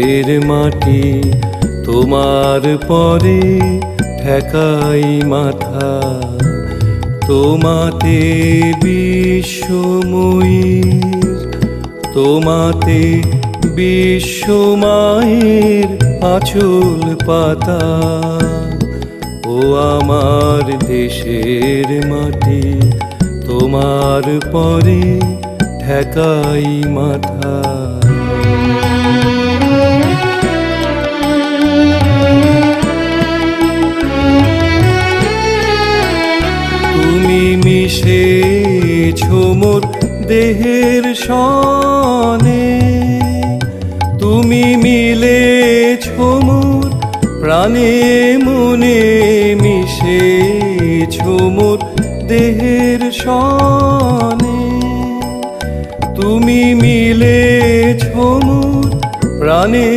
এর মাটি তোমার পরে ঠেকাই মাথা, তোমাতে বিশ্বময়ীর, তোমাতে বিশ্বমায়ের আঁচল পাতা। ও আমার দেশের মাটি তোমার পরে ঠেকাই মাথা। তুমি মিশেছো মোর দেহের সনে, তুমি মিলেছো মোর প্রাণে মনে, মিশেছো মোর দেহের সনে, তুমি মিলেছো মোর প্রাণে।